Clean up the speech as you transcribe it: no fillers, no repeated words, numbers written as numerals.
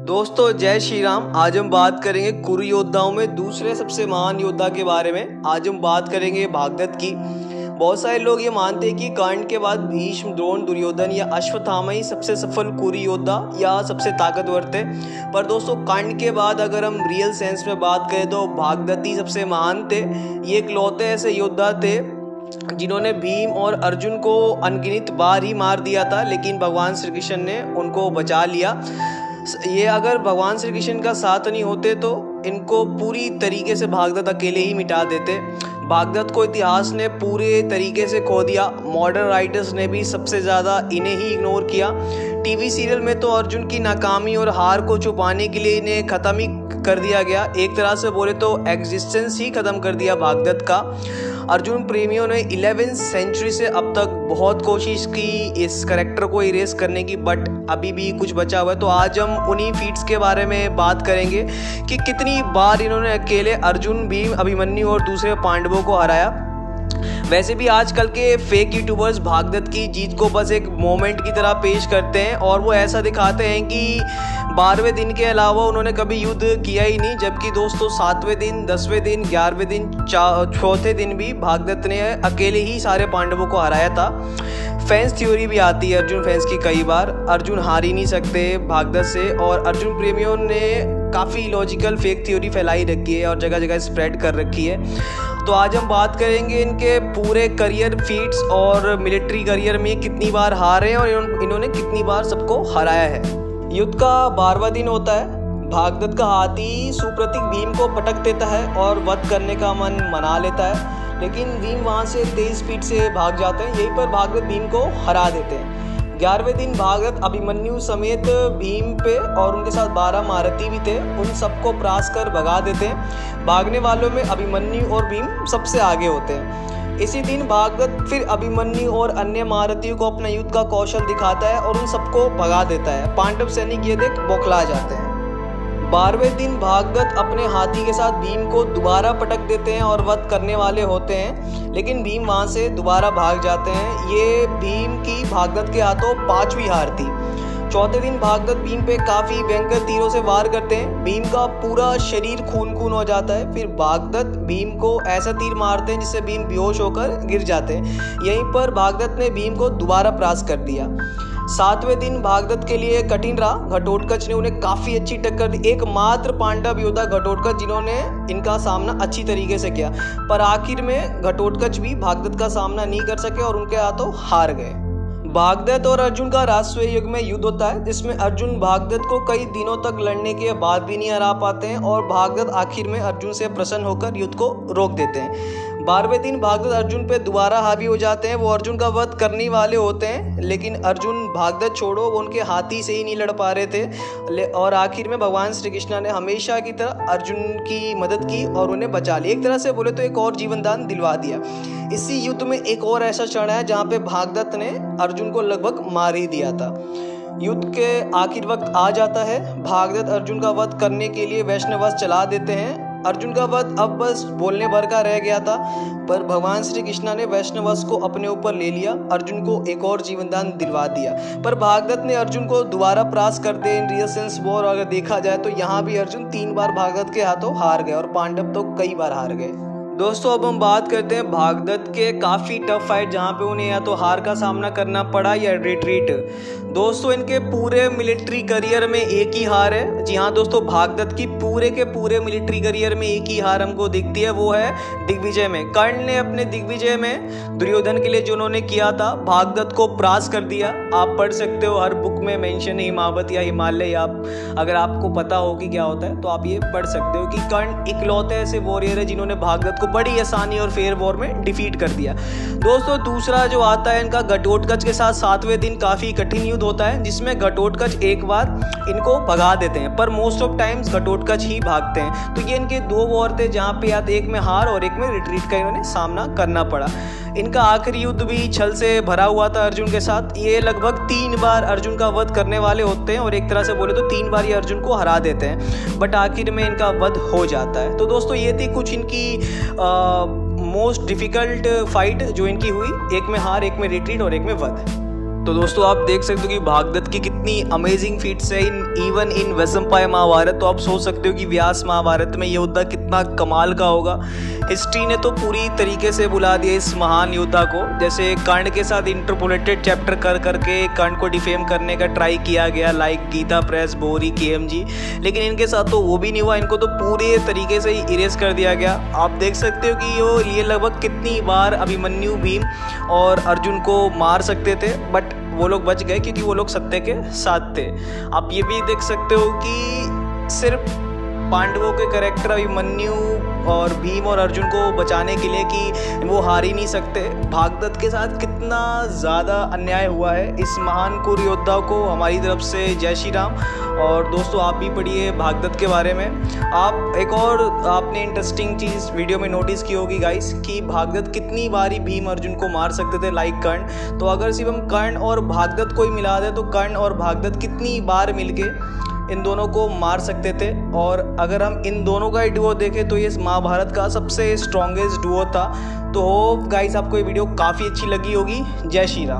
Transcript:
दोस्तों जय श्री राम। आज हम बात करेंगे कुरु योद्धाओं में दूसरे सबसे महान योद्धा के बारे में। आज हम बात करेंगे भागदत्त की। बहुत सारे लोग ये मानते हैं कि कर्ण के बाद भीष्म, द्रोण, दुर्योधन या अश्वत्थामा ही सबसे सफल कुरु योद्धा या सबसे ताकतवर थे। पर दोस्तों कर्ण के बाद अगर हम रियल सेंस में बात करें तो भागदत्त ही सबसे महान थे। ये इकलौते ऐसे योद्धा थे जिन्होंने भीम और अर्जुन को अनगिनत बार ही मार दिया था, लेकिन भगवान श्री कृष्ण ने उनको बचा लिया। ये अगर भगवान श्री कृष्ण का साथ नहीं होते तो इनको पूरी तरीके से भागदत्त अकेले ही मिटा देते। भागदत्त को इतिहास ने पूरे तरीके से खो दिया। मॉडर्न राइटर्स ने भी सबसे ज़्यादा इन्हें ही इग्नोर किया। टीवी सीरियल में तो अर्जुन की नाकामी और हार को छुपाने के लिए इन्हें ख़त्म ही कर दिया गया। एक तरह से बोले तो एग्जिस्टेंस ही ख़त्म कर दिया भागदत्त का। अर्जुन प्रेमियों ने 11वीं सेंचुरी से अब तक बहुत कोशिश की इस कैरेक्टर को इरेज करने की, बट अभी भी कुछ बचा हुआ है। तो आज हम उन्हीं फीट्स के बारे में बात करेंगे कि कितनी बार इन्होंने अकेले अर्जुन, भीम, अभिमन्यु और दूसरे पांडवों को हराया। वैसे भी आजकल के फेक यूट्यूबर्स भागदत्त की जीत को बस एक मोमेंट की तरह पेश करते हैं और वो ऐसा दिखाते हैं कि 12वें दिन के अलावा उन्होंने कभी युद्ध किया ही नहीं, जबकि दोस्तों 7वें दिन, 10वें दिन, 11वें दिन, चौथे दिन भी भागदत्त ने अकेले ही सारे पांडवों को हराया था। फैंस थ्योरी भी आती है अर्जुन फैंस की कई बार, अर्जुन हार ही नहीं सकते भागदत्त से, और अर्जुन प्रेमियों ने काफ़ी लॉजिकल फेक थ्योरी फैलाई रखी है और जगह जगह स्प्रेड कर रखी है। तो आज हम बात करेंगे इनके पूरे करियर फीट्स और मिलिट्री करियर में कितनी बार हारे हैं और इन्होंने कितनी बार सबको हराया है। युद्ध का 12वां दिन होता है। भागदत्त का हाथी सुप्रतीक भीम को पटक देता है और वध करने का मन मना लेता है, लेकिन भीम वहाँ से तेज स्पीड से भाग जाते हैं। यहीं पर भागदत्त भीम को हरा देते हैं। 11वें दिन भागदत्त अभिमन्यु समेत भीम पे और उनके साथ 12 महारथी भी थे, उन सबको परास्त कर भगा देते हैं। भागने वालों में अभिमन्यु और भीम सबसे आगे होते हैं। इसी दिन भागदत्त फिर अभिमन्यु और अन्य महारथियों को अपना युद्ध का कौशल दिखाता है और उन सबको भगा देता है। पांडव सैनिक ये देख बौखला जाते हैं। 12वें दिन भागदत्त अपने हाथी के साथ भीम को दोबारा पटक देते हैं और वध करने वाले होते हैं, लेकिन भीम वहां से दोबारा भाग जाते हैं। ये भीम की भागदत्त के हाथों 5वीं हार थी। चौथे दिन भागदत्त भीम पे काफ़ी भयंकर तीरों से वार करते हैं। भीम का पूरा शरीर खून खून हो जाता है। फिर भागदत्त भीम को ऐसा तीर मारते हैं जिससे भीम बेहोश होकर गिर जाते हैं। यहीं पर भागदत्त ने भीम को दोबारा परास्त कर दिया। 7वें दिन भागदत्त के लिए कठिन रहा। घटोत्कच ने उन्हें काफ़ी अच्छी टक्कर दी। एकमात्र पांडव योद्धा घटोत्कच जिन्होंने इनका सामना अच्छी तरीके से किया, पर आखिर में घटोत्कच भी भागदत्त का सामना नहीं कर सके और उनके हाथों हार गए। भागदत्त और अर्जुन का राजसूय युग में युद्ध होता है, जिसमें अर्जुन भागदत्त को कई दिनों तक लड़ने के बाद भी नहीं हरा पाते हैं और भागदत्त आखिर में अर्जुन से प्रसन्न होकर युद्ध को रोक देते हैं। 12वें दिन भागदत्त अर्जुन पे दोबारा हावी हो जाते हैं। वो अर्जुन का वध करने वाले होते हैं, लेकिन अर्जुन भागदत्त छोड़ो वो उनके हाथी से ही नहीं लड़ पा रहे थे और आखिर में भगवान श्री कृष्ण ने हमेशा की तरह अर्जुन की मदद की और उन्हें बचा लिया। एक तरह से बोले तो एक और जीवन दान दिलवा दिया। इसी युद्ध में एक और ऐसा क्षण है जहाँ पे भागदत्त ने अर्जुन को लगभग मार ही दिया था। युद्ध के आखिर वक्त आ जाता है। भागदत्त अर्जुन का वध करने के लिए वैष्णवस्त्र चला देते हैं। अर्जुन का वध अब बस बोलने भर का रह गया था, पर भगवान श्री कृष्ण ने वैष्णवस्त्र को अपने ऊपर ले लिया, अर्जुन को एक और जीवन दान दिलवा दिया। पर भागदत्त ने अर्जुन को दोबारा परास्त कर दिया इन रियल सेंस वॉर। अगर देखा जाए तो यहाँ भी अर्जुन 3 बार भागदत्त के हाथों हार गए और पांडव तो कई बार हार गए। दोस्तों अब हम बात करते हैं भागदत्त के काफ़ी टफ फाइट जहाँ पे उन्हें या तो हार का सामना करना पड़ा या रिट्रीट। दोस्तों इनके पूरे मिलिट्री करियर में एक ही हार है। जी हाँ दोस्तों, भागदत्त की पूरे के पूरे मिलिट्री करियर में एक ही हार हमको दिखती है, वो है दिग्विजय में। कर्ण ने अपने दिग्विजय में दुर्योधन के लिए जो उन्होंने किया था, भागदत्त को परास्त कर दिया। आप पढ़ सकते हो, हर बुक में मेंशन है हिमावत या हिमालय। आप अगर आपको पता हो कि क्या होता है तो आप ये पढ़ सकते हो कि कर्ण इकलौते ऐसे वॉरियर है जिन्होंने भागदत्त को बड़ी आसानी और फेयर वॉर में डिफीट कर दिया। दोस्तों दूसरा जो आता है इनका घटोत्कच के साथ 7वें दिन काफ़ी कठिन युद्ध होता है, जिसमें घटोत्कच एक बार इनको भगा देते हैं, पर मोस्ट ऑफ टाइम्स घटोत्कच ही भागते हैं। तो ये इनके 2 वॉर थे जहाँ पे या तो एक में हार और एक में रिट्रीट का इन्होंने सामना करना पड़ा। इनका आखिरी युद्ध भी छल से भरा हुआ था अर्जुन के साथ। ये लगभग 3 बार अर्जुन का वध करने वाले होते हैं और एक तरह से बोले तो 3 बार ये अर्जुन को हरा देते हैं, बट आखिर में इनका वध हो जाता है। तो दोस्तों ये थी कुछ इनकी मोस्ट डिफिकल्ट फाइट जो इनकी हुई, एक में हार, एक में रिट्रीट और एक में वध। तो दोस्तों आप देख सकते हो कि भागदत्त की कितनी अमेजिंग फीट्स है इवन इन वैशंपायन महाभारत। तो आप सोच सकते हो कि व्यास महाभारत में योद्धा कितना कमाल का होगा। हिस्ट्री ने तो पूरी तरीके से बुला दिया इस महान योद्धा को। जैसे कर्ण के साथ इंटरपोलेटेड चैप्टर कर करके कर्ण को डिफेम करने का ट्राई किया गया, लाइक गीता प्रेस, बोरी, KMG, लेकिन इनके साथ तो वो भी नहीं हुआ। इनको तो पूरे तरीके से ही इरेज कर दिया गया। आप देख सकते हो कि ये लगभग कितनी बार अभिमन्यु, भीम और अर्जुन को मार सकते थे, बट वो लोग बच गए क्योंकि वो लोग सत्य के साथ थे। आप ये भी देख सकते हो कि सिर्फ पांडवों के कैरेक्टर अभिमन्यु और भीम और अर्जुन को बचाने के लिए कि वो हार ही नहीं सकते। भागदत्त के साथ कितना ज़्यादा अन्याय हुआ है। इस महान कुरु योद्धा को हमारी तरफ से जय श्री राम। और दोस्तों आप भी पढ़िए भागदत्त के बारे में। आप एक और आपने इंटरेस्टिंग चीज़ वीडियो में नोटिस की होगी गाइस कि भागदत्त कितनी बारी भीम अर्जुन को मार सकते थे, लाइक कर्ण। तो अगर सिर्फ हम कर्ण और भागदत्त को ही मिला दें तो कर्ण और भागदत्त कितनी बार मिलके इन दोनों को मार सकते थे। और अगर हम इन दोनों का ही डुओ देखें तो ये महाभारत का सबसे स्ट्रॉन्गेस्ट डुओ था। तो होप गाइस आपको ये वीडियो काफ़ी अच्छी लगी होगी। जय श्री राम।